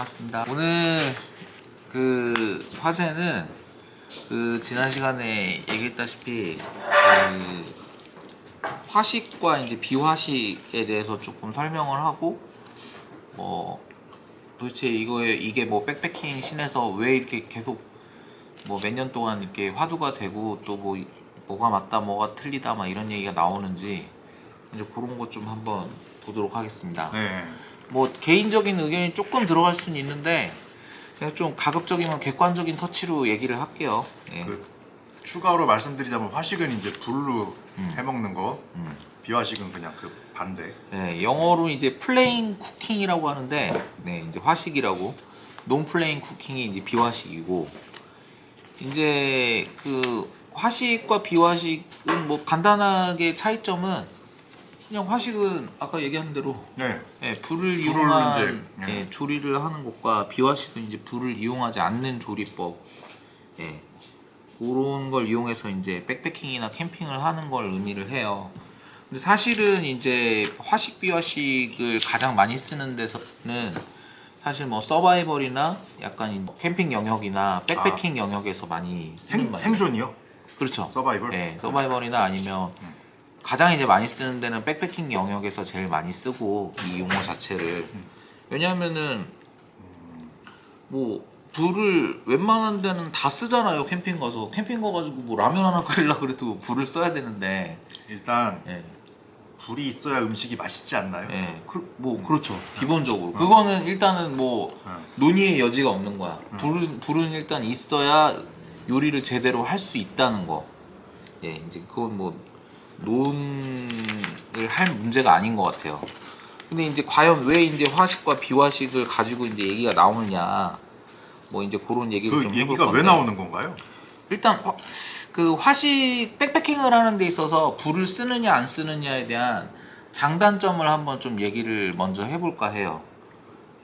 반갑습니다. 오늘 그 화제는 그 지난 시간에 얘기했다시피 그 화식과 이제 비화식에 대해서 조금 설명을 하고 도대체 이게 뭐 백패킹 씬에서 왜 이렇게 계속 뭐 몇 년 동안 이렇게 화두가 되고 또 뭐가 맞다 뭐가 틀리다 막 이런 얘기가 나오는지 이제 그런 것 좀 한번 보도록 하겠습니다. 네. 뭐 개인적인 의견이 조금 들어갈 수는 있는데 그냥 좀 가급적이면 객관적인 터치로 얘기를 할게요. 예. 추가로 말씀드리자면 화식은 이제 불로 해먹는 거, 비화식은 그냥 그 반대. 예, 영어로 이제 플레인 쿠킹이라고 하는데, 네, 이제 화식이라고, 논 플레인 쿠킹이 이제 비화식이고, 이제 그 화식과 비화식은 뭐 간단하게 차이점은 그냥 화식은 아까 얘기한 대로 네. 예, 불을 이용한 이제, 예, 조리를 하는 것과 비화식은 이제 불을 이용하지 않는 조리법, 예, 그런 걸 이용해서 이제 백패킹이나 캠핑을 하는 걸 의미를 해요. 근데 사실은 이제 화식 비화식을 가장 많이 쓰는 데서는 사실 뭐 서바이벌이나 약간 이 캠핑 영역이나 백패킹 영역에서 많이 쓰는 말이에요. 생존이요? 그렇죠. 서바이벌? 예, 서바이벌이나 아니면 가장 이제 많이 쓰는 데는 백패킹 영역에서 제일 많이 쓰고 이 용어 자체를 왜냐하면은 뭐 불을 웬만한 데는 다 쓰잖아요. 캠핑 가서 캠핑 가가지고 뭐 라면 하나 끓이려 그래도 불을 써야 되는데 일단 예, 불이 있어야 음식이 맛있지 않나요? 예, 뭐 그렇죠. 기본적으로 그거는 일단은 뭐 논의의 여지가 없는 거야. 불은 일단 있어야 요리를 제대로 할 수 있다는 거. 예, 이제 그건 뭐 논을 할 문제가 아닌 것 같아요. 근데 이제 과연 왜 이제 화식과 비화식을 가지고 이제 얘기가 나오느냐, 뭐 이제 그런 얘기를 그 좀 해볼 얘기가 건데. 왜 나오는 건가요? 일단 그 화식 백패킹을 하는 데 있어서 불을 쓰느냐 안 쓰느냐에 대한 장단점을 한번 좀 얘기를 먼저 해볼까 해요.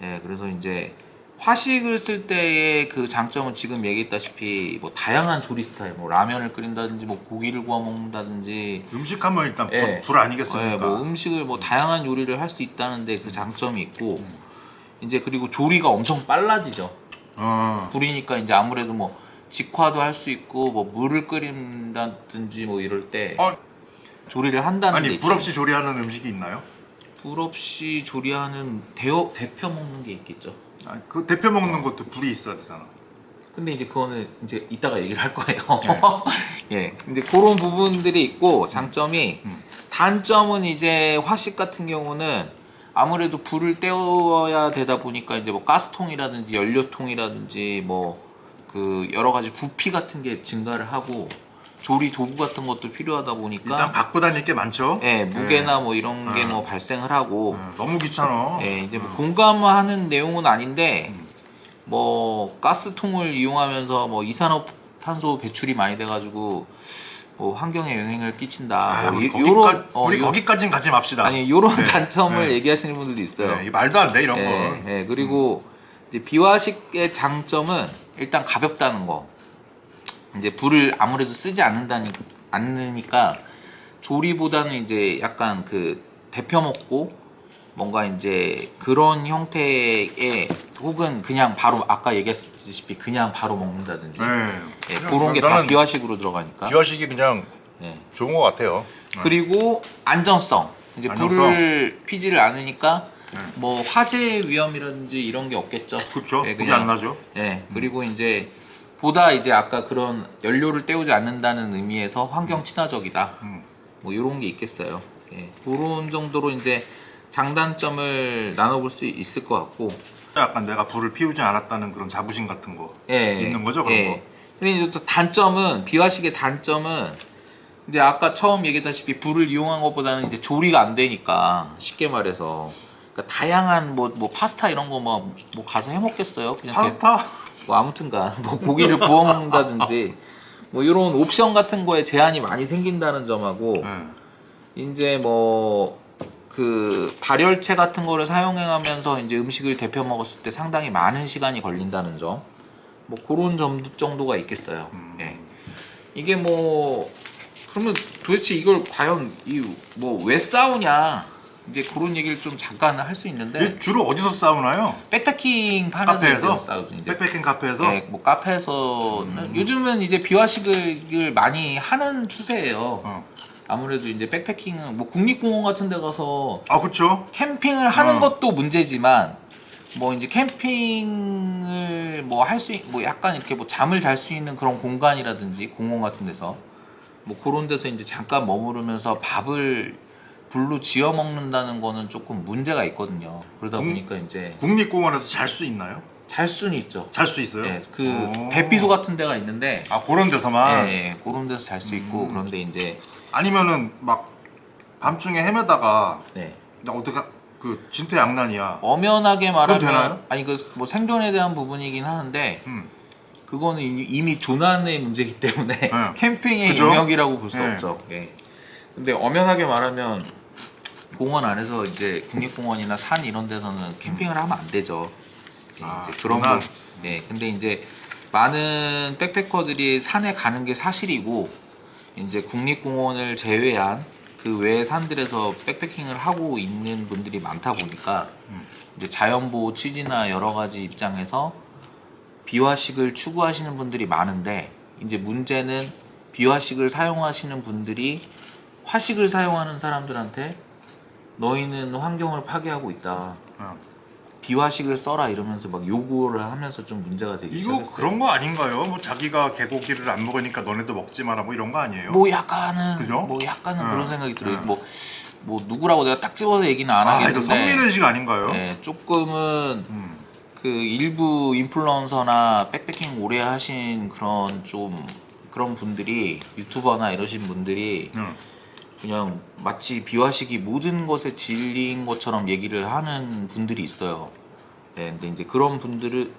예, 그래서 이제 화식을 쓸 때의 그 장점은 지금 얘기했다시피 뭐 다양한 조리 스타일, 뭐 라면을 끓인다든지 뭐 고기를 구워 먹는다든지 음식하면 일단 예. 불 아니겠습니까? 예, 뭐 음식을 뭐 다양한 요리를 할 수 있다는데 그 장점이 있고 이제 그리고 조리가 엄청 빨라지죠. 불이니까 이제 아무래도 뭐 직화도 할 수 있고 뭐 물을 끓인다든지 뭐 이럴 때 조리를 한다는 데 아니 있죠. 불 없이 조리하는 음식이 있나요? 불 없이 조리하는 데펴 먹는 게 있겠죠. 아니, 그 대표 먹는 것도 불이 있어야 되잖아. 근데 이제 그거는 이제 이따가 얘기를 할 거예요. 예, 이제 그런 부분들이 있고 장점이 단점은 이제 화식 같은 경우는 아무래도 불을 때워야 되다 보니까 이제 뭐 가스통이라든지 연료통이라든지 뭐 그 여러 가지 부피 같은 게 증가를 하고 조리 도구 같은 것도 필요하다 보니까 일단 갖고 다닐 게 많죠. 예, 무게나 뭐 이런 게 뭐 발생을 하고 너무 귀찮아. 예, 이제 뭐 공감하는 내용은 아닌데 뭐 가스통을 이용하면서 뭐 이산화탄소 배출이 많이 돼가지고 뭐 환경에 영향을 끼친다. 뭐 우리 거기까진 가지 맙시다. 아니 요런 단점을 얘기하시는 분들도 있어요. 네, 말도 안 돼 이런 거. 예, 그리고 이제 비화식의 장점은 일단 가볍다는 거. 이제 불을 아무래도 쓰지 않으니까 조리보다는 이제 약간 그 데펴 먹고 뭔가 이제 그런 형태의 혹은 그냥 바로 아까 얘기했듯이 그냥 바로 먹는다든지 예, 그런 게 다 비화식으로 들어가니까 비화식이 그냥 예. 좋은 것 같아요. 그리고 안전성 이제 안전성. 불을 피지를 않으니까 뭐 화재 위험이라든지 이런 게 없겠죠. 그렇죠. 예, 불이 안 나죠. 예, 그리고 이제 보다 이제 아까 그런 연료를 때우지 않는다는 의미에서 환경 친화적이다. 뭐 이런 게 있겠어요. 예, 그런 정도로 이제 장단점을 나눠볼 수 있을 것 같고. 약간 내가 불을 피우지 않았다는 그런 자부심 같은 거 예, 있는 거죠 그런 거. 근데 이제 또 단점은 비화식의 단점은 이제 아까 처음 얘기했다시피 불을 이용한 것보다는 이제 조리가 안 되니까 쉽게 말해서 그러니까 다양한 뭐 파스타 이런 거 뭐 가서 해 먹겠어요. 그냥 파스타? 뭐 아무튼간 뭐 고기를 구워 먹는다든지 뭐 이런 옵션 같은 거에 제한이 많이 생긴다는 점하고 이제 뭐 그 발열체 같은 거를 사용하면서 이제 음식을 데펴 먹었을 때 상당히 많은 시간이 걸린다는 점, 뭐 그런 점 정도가 있겠어요. 예. 이게 뭐 그러면 도대체 이걸 과연 이 뭐 왜 싸우냐? 이제 그런 얘기를 좀 잠깐 할 수 있는데 이게 주로 어디서 싸우나요? 백패킹 판에서 카페에서? 이제 싸우죠. 이제. 백패킹 카페에서? 네, 뭐 카페에서는 요즘은 이제 비화식을 많이 하는 추세예요. 어. 아무래도 이제 백패킹은 뭐 국립공원 같은 데 가서 아 그쵸? 캠핑을 하는 어. 것도 문제지만 뭐 이제 캠핑을 뭐 할 수 뭐 약간 이렇게 뭐 잠을 잘 수 있는 그런 공간이라든지 공원 같은 데서 뭐 그런 데서 이제 잠깐 머무르면서 밥을 불로 지어 먹는다는 거는 조금 문제가 있거든요. 그러다 보니까 이제 국립공원에서 잘 수 있나요? 잘 수는 있죠. 잘 수 있어요? 네, 그 오. 대피소 같은 데가 있는데 아 그런 데서만? 네, 그런 데서 잘 수 있고 그런데 이제 아니면은 막 밤중에 헤매다가 네. 나 어떻게 그 진퇴양난이야. 엄연하게 그건 말하면 되나요? 아니 그 뭐 생존에 대한 부분이긴 하는데 그거는 이미 조난의 문제이기 때문에 캠핑의 그죠? 영역이라고 볼 수 네. 없죠. 예. 근데 엄연하게 말하면 공원 안에서 이제 국립공원이나 산 이런 데서는 캠핑을 하면 안 되죠. 예, 아, 이제 그런 조난. 거. 예. 근데 이제 많은 백패커들이 산에 가는 게 사실이고 이제 국립공원을 제외한 그 외의 산들에서 백패킹을 하고 있는 분들이 많다 보니까 이제 자연보호 취지나 여러 가지 입장에서 비화식을 추구하시는 분들이 많은데 이제 문제는 비화식을 사용하시는 분들이 화식을 사용하는 사람들한테 너희는 환경을 파괴하고 있다. 비화식을 써라 이러면서 막 요구를 하면서 좀 문제가 되기 이거 시작했어요. 그런 거 아닌가요? 뭐 자기가 개고기를 안 먹으니까 너네도 먹지 마라 뭐 이런 거 아니에요? 뭐 약간은 그죠? 뭐 약간은 그런 생각이 들어요. 응. 뭐 누구라고 내가 딱 집어서 얘기는 안 아 이거 하겠는데 선민의식 아닌가요? 네, 조금은 그 일부 인플루언서나 백패킹 오래 하신 그런 분들이 유튜버나 이러신 분들이 그냥 마치 비화식이 모든 것에 진리인 것처럼 얘기를 하는 분들이 있어요. 네, 근데 이제 그런 분들은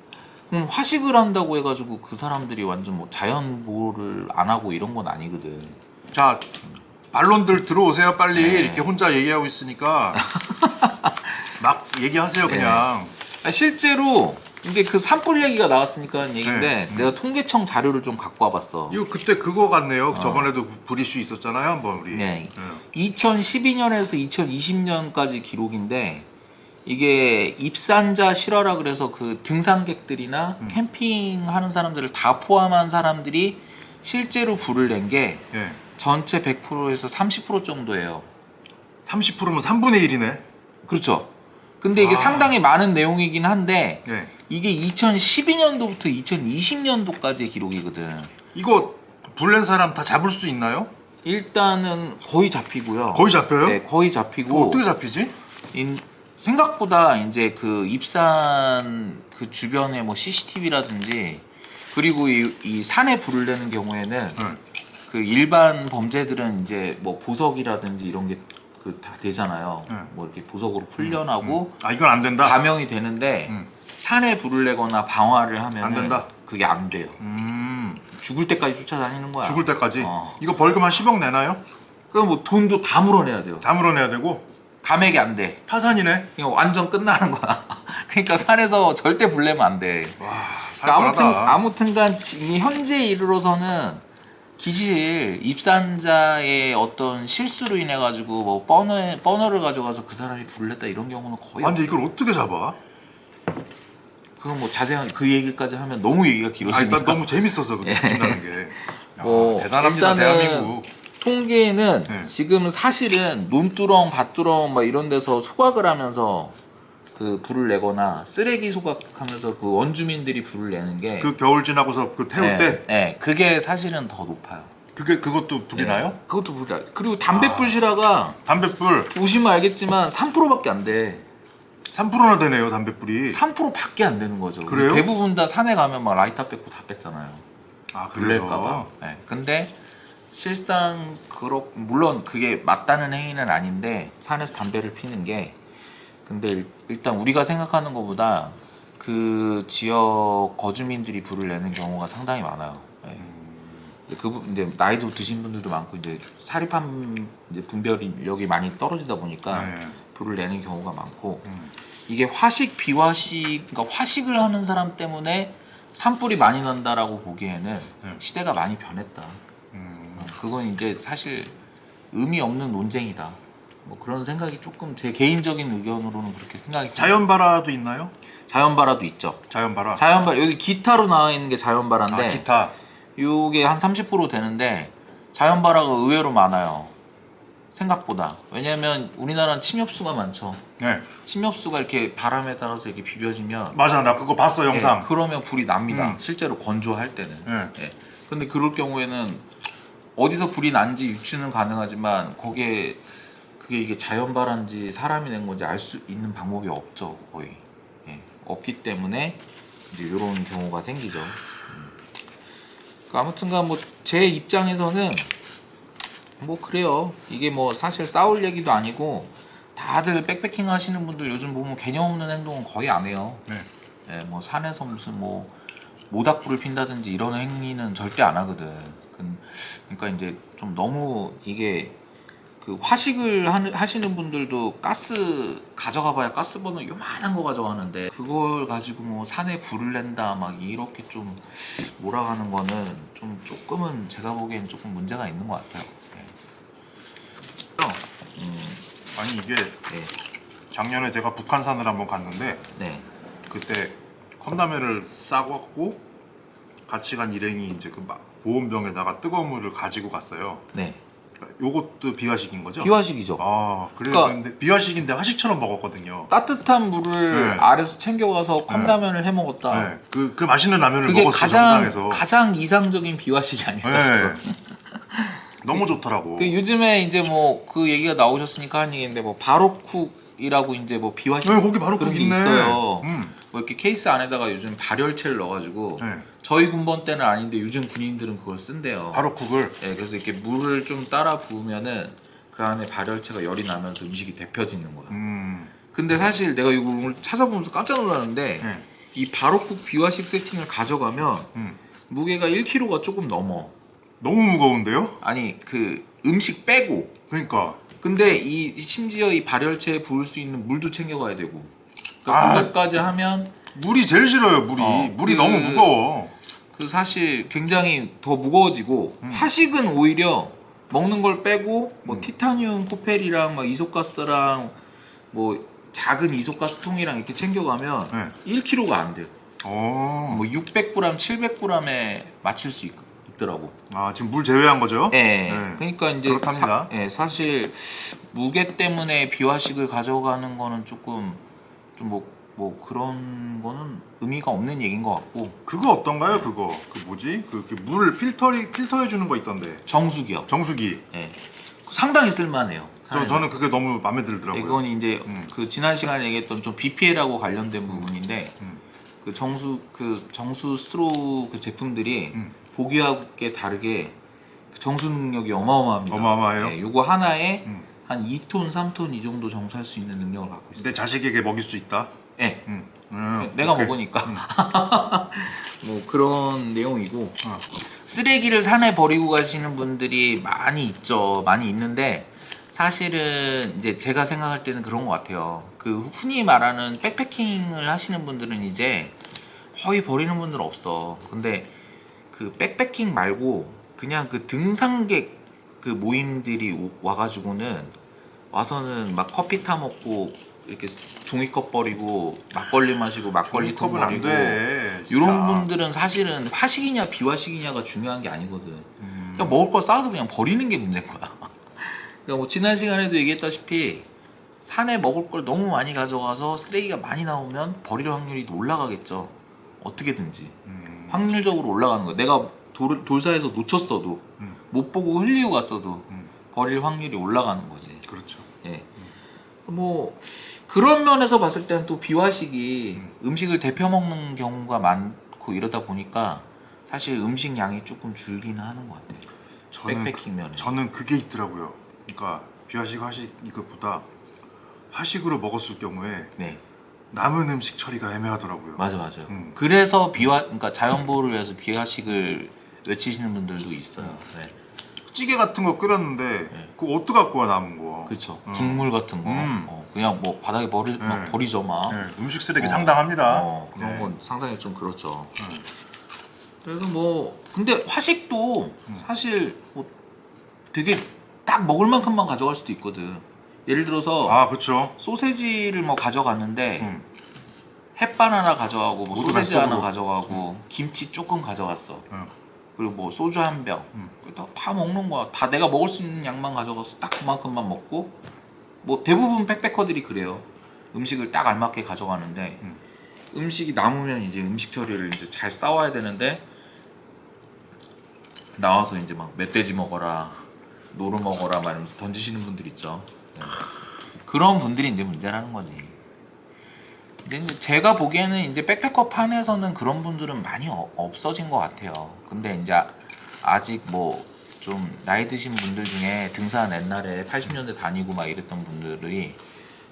그럼 화식을 한다고 해가지고 그 사람들이 완전 뭐 자연 보호를 안 하고 이런 건 아니거든. 자 반론들 들어오세요 빨리. 네. 이렇게 혼자 얘기하고 있으니까 막 얘기하세요 그냥. 실제로 이제 그 산불 얘기가 나왔으니까 한 얘기인데 네. 내가 통계청 자료를 좀 갖고 와봤어. 이거 그때 그거 같네요. 저번에도 불이슈 있었잖아요 한번 우리. 네. 2012년에서 2020년까지 기록인데 이게 입산자 실화라 그래서 그 등산객들이나 캠핑하는 사람들을 다 포함한 사람들이 실제로 불을 낸 게 예. 전체 100%에서 30% 정도예요. 30%면 3분의 1이네. 그렇죠. 근데 이게 아. 상당히 많은 내용이긴 한데 예. 이게 2012년도부터 2020년도까지의 기록이거든. 이거 불 낸 사람 다 잡을 수 있나요? 일단은 거의 잡히고요. 거의 잡혀요? 네, 거의 그거 잡히고 어떻게 잡히지? 생각보다 이제 그 입산 그 주변에 뭐 CCTV라든지 그리고 이 산에 불을 내는 경우에는 그 일반 범죄들은 이제 뭐 보석이라든지 이런 게 그 다 되잖아요. 뭐 이렇게 보석으로 풀려나고 아 이건 안 된다. 감형이 되는데 산에 불을 내거나 방화를 하면 안 된다? 그게 안 돼요. 죽을 때까지 쫓아다니는 거야. 죽을 때까지. 어. 이거 벌금 한 10억 내나요? 그럼 뭐 돈도 다 물어내야 돼요. 다 물어내야 되고. 감액이 안 돼. 파산이네. 그냥 완전 끝나는 거야. 그러니까 산에서 절대 불 내면 안 돼. 와 그러니까 살벌하다. 아무튼간 지금 현재 이르러서는 기실 입산자의 어떤 실수로 인해 가지고 뭐 버너를 가져가서 그 사람이 불을 냈다 이런 경우는 거의 아 근데 이걸 어떻게 잡아? 그건 뭐 자세한 그 얘기까지 하면 너무 얘기가 아니 길어지니까. 난 너무 재밌어서 그게 듣는다는 게. 야, 뭐 대단합니다 일단은 대한민국. 통계는 네. 지금 사실은 논두렁, 밭두렁 막 이런 데서 소각을 하면서 그 불을 내거나 쓰레기 소각하면서 그 원주민들이 불을 내는 게 그 겨울 지나고서 그 태울 때 네, 그게 사실은 더 높아요. 그것도 불이 나요? 그것도 불이 나요. 그리고 담배불 실화가 담뱃불 보시면 알겠지만 3%밖에 안 돼. 3%나 되네요 담뱃불이. 3%밖에 안 되는 거죠. 그래요? 대부분 다 산에 가면 막 라이터 뺏고 다 뺐잖아요. 아 불낼까봐. 그래서. 네. 근데 실상 물론 그게 맞다는 행위는 아닌데 산에서 담배를 피는 게 근데 일단 우리가 생각하는 것보다 그 지역 거주민들이 불을 내는 경우가 상당히 많아요. 네. 이제 나이도 드신 분들도 많고 이제 사립함 이제 분별력이 많이 떨어지다 보니까 네. 불을 내는 경우가 많고 이게 화식 비화식 그러니까 화식을 하는 사람 때문에 산불이 많이 난다라고 보기에는 시대가 많이 변했다. 그건 이제 사실 의미 없는 논쟁이다. 뭐 그런 생각이 조금 제 개인적인 의견으로는 그렇게 생각이 자연발화도 있나요? 자연발화도 있죠. 자연발화. 자연발 여기 기타로 나와 있는 게 자연발화인데 아, 기타. 요게 한 30% 되는데 자연발화가 의외로 많아요. 생각보다. 왜냐면 우리나라는 침엽수가 많죠. 네. 침엽수가 이렇게 바람에 따라서 이렇게 비벼지면 맞아, 나 그거 봤어 영상. 예, 그러면 불이 납니다. 실제로 건조할 때는. 네. 예. 근데 그럴 경우에는 어디서 불이 난지 유추는 가능하지만 거기에 그게 이게 자연발화인지 사람이 낸 건지 알 수 있는 방법이 없죠, 거의. 예. 없기 때문에 이제 이런 경우가 생기죠. 아무튼간 뭐 제 입장에서는 뭐 그래요. 이게 뭐 사실 싸울 얘기도 아니고 다들 백패킹 하시는 분들 요즘 보면 개념 없는 행동은 거의 안 해요. 네. 예, 뭐 산에서 무슨 뭐 모닥불을 핀다든지 이런 행위는 절대 안 하거든. 그러니까 이제 좀 너무 이게 그 화식을 하시는 분들도 가스 가져가봐야 가스 버너 요만한 거 가져가는데 그걸 가지고 뭐 산에 불을 낸다 막 이렇게 좀 몰아가는 거는 좀 조금은 제가 보기엔 조금 문제가 있는 것 같아요. 아니 이게 네, 작년에 제가 북한산을 한번 갔는데 네, 그때 컵라면을 싸갖고 같이 간 일행이 이제 그 보온병에다가 뜨거운 물을 가지고 갔어요. 네. 요것도 비화식인 거죠? 비화식이죠. 아, 그러니까- 근데 비화식인데 화식처럼 먹었거든요. 따뜻한 물을 네. 아래서 챙겨가서 컵라면을 해 먹었다. 네. 그 맛있는 라면을 그게 먹었어요, 가장 정상에서. 가장 이상적인 비화식이 아닐까 싶어요. 너무 좋더라고. 그 요즘에 이제 뭐 그 얘기가 나오셨으니까 한 얘기인데 뭐 바로쿡이라고 이제 뭐 비화식 네, 거기 바로 그런 거기 게 있네. 있어요. 뭐 이렇게 케이스 안에다가 요즘 발열체를 넣어가지고 네. 저희 군번 때는 아닌데 요즘 군인들은 그걸 쓴대요. 바로 국을. 예, 그래서 이렇게 물을 좀 따라 부으면은 그 안에 발열체가 열이 나면서 음식이 데펴지는 거야. 근데 사실 내가 이거 오늘 찾아보면서 깜짝 놀랐는데 네. 이 바로쿡 비화식 세팅을 가져가면 무게가 1kg가 조금 넘어. 너무 무거운데요? 아니 그 음식 빼고. 그러니까. 근데 이 심지어 이 발열체에 부을 수 있는 물도 챙겨가야 되고. 그러니까 아. 그것까지 하면 물이 제일 싫어요, 물이. 물이 너무 무거워. 그 사실 굉장히 더 무거워지고 화식은 오히려 먹는 걸 빼고 뭐 티타늄 코펠이랑 막 이소가스랑 뭐 작은 이소가스통이랑 이렇게 챙겨가면 네. 1kg가 안 돼요. 어. 뭐 600g, 700g에 맞출 수 있더라고. 아, 지금 물 제외한 거죠? 예. 네. 그러니까 이제 그렇답니다. 사실 무게 때문에 비화식을 가져가는 거는 조금 좀 뭐 그런 거는 의미가 없는 얘기인 것 같고. 그거 어떤가요? 그거 그 뭐지? 그 물 필터해 주는 거 있던데. 정수기요. 정수기. 예. 상당히 쓸만해요. 저는 그게 너무 마음에 들더라고요. 이건 이제 그 지난 시간에 얘기했던 좀 BPL하고 관련된 부분인데 그 정수 스트로 그 제품들이 보기하고 다르게 그 정수 능력이 어마어마합니다. 어마어마해요? 네, 요거 하나에 한 2톤, 3톤 이 정도 정수할 수 있는 능력을 갖고 있어요. 내 자식에게 먹일 수 있다. 네. 내가 오케이. 먹으니까 뭐 그런 내용이고 어. 쓰레기를 산에 버리고 가시는 분들이 많이 있죠. 많이 있는데 사실은 이제 제가 생각할 때는 그런 것 같아요. 그 흔히 말하는 백패킹을 하시는 분들은 이제 거의 버리는 분들 없어. 근데 그 백패킹 말고 그냥 그 등산객 그 모임들이 와가지고는 와서는 막 커피 타 먹고 이렇게 종이컵 버리고 막걸리 마시고 막걸리 통 종이컵은 안 버리고 돼. 진짜. 이런 분들은 사실은 화식이냐 비화식이냐가 중요한 게 아니거든. 그냥 먹을 걸 싸서 그냥 버리는 게 문제인 거야. 그러니까 뭐 지난 시간에도 얘기했다시피 산에 먹을 걸 너무 많이 가져가서 쓰레기가 많이 나오면 버릴 확률이 올라가겠죠. 어떻게든지 확률적으로 올라가는 거야. 내가 돌사에서 놓쳤어도 못 보고 흘리고 갔어도 버릴 확률이 올라가는 거지. 그렇죠. 예. 그래서 뭐 그런 면에서 봤을 때는 또 비화식이 음식을 데펴 먹는 경우가 많고 이러다 보니까 사실 음식 양이 조금 줄기는 하는 것 같아요. 백패킹 면에. 저는 그게 있더라고요. 그러니까 비화식 화식 이것보다 화식으로 먹었을 경우에 네. 남은 음식 처리가 애매하더라고요. 맞아요. 그래서 그러니까 자연보호를 위해서 비화식을 외치시는 분들도 있어요. 네. 찌개 같은 거 끓였는데 네. 그거 어떻게 갖고 와 남은 거. 그렇죠. 국물 같은 거 그냥 뭐 바닥에 막 버리죠 막. 네, 음식 쓰레기 상당합니다. 그런 네. 건 상당히 좀 그렇죠. 그래서 뭐 근데 화식도 사실 뭐 되게 딱 먹을 만큼만 가져갈 수도 있거든. 예를 들어서 아 그쵸. 소세지를 뭐 가져갔는데 햇반 하나 가져가고 뭐 모두 소세지 다 하나 속으로. 가져가고 김치 조금 가져갔어. 응. 그리고 뭐 소주 한 병. 다 먹는 거야. 다 내가 먹을 수 있는 양만 가져가서 딱 그만큼만 먹고 뭐 대부분 백패커들이 그래요. 음식을 딱 알맞게 가져가는데 음식이 남으면 이제 음식 처리를 이제 잘 싸워야 되는데 나와서 이제 막 멧돼지 먹어라, 노루 먹어라 막 이러면서 던지시는 분들 있죠. 네. 그런 분들이 이제 문제라는 거지. 이제 제가 보기에는 이제 백패커 판에서는 그런 분들은 많이 없어진 것 같아요. 근데 이제 아직 뭐 좀 나이 드신 분들 중에 등산 옛날에 80년대 다니고 막 이랬던 분들이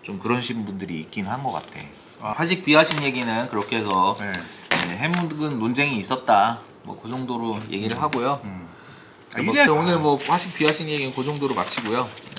좀 그러신 분들이 있긴 한 것 같아. 하식 비하식 얘기는 그렇게 해서 네. 해묵은 논쟁이 있었다. 뭐 그 정도로 얘기를 하고요. 아, 이래 오늘 뭐 하식 비하식 얘기는 그 정도로 마치고요. 네.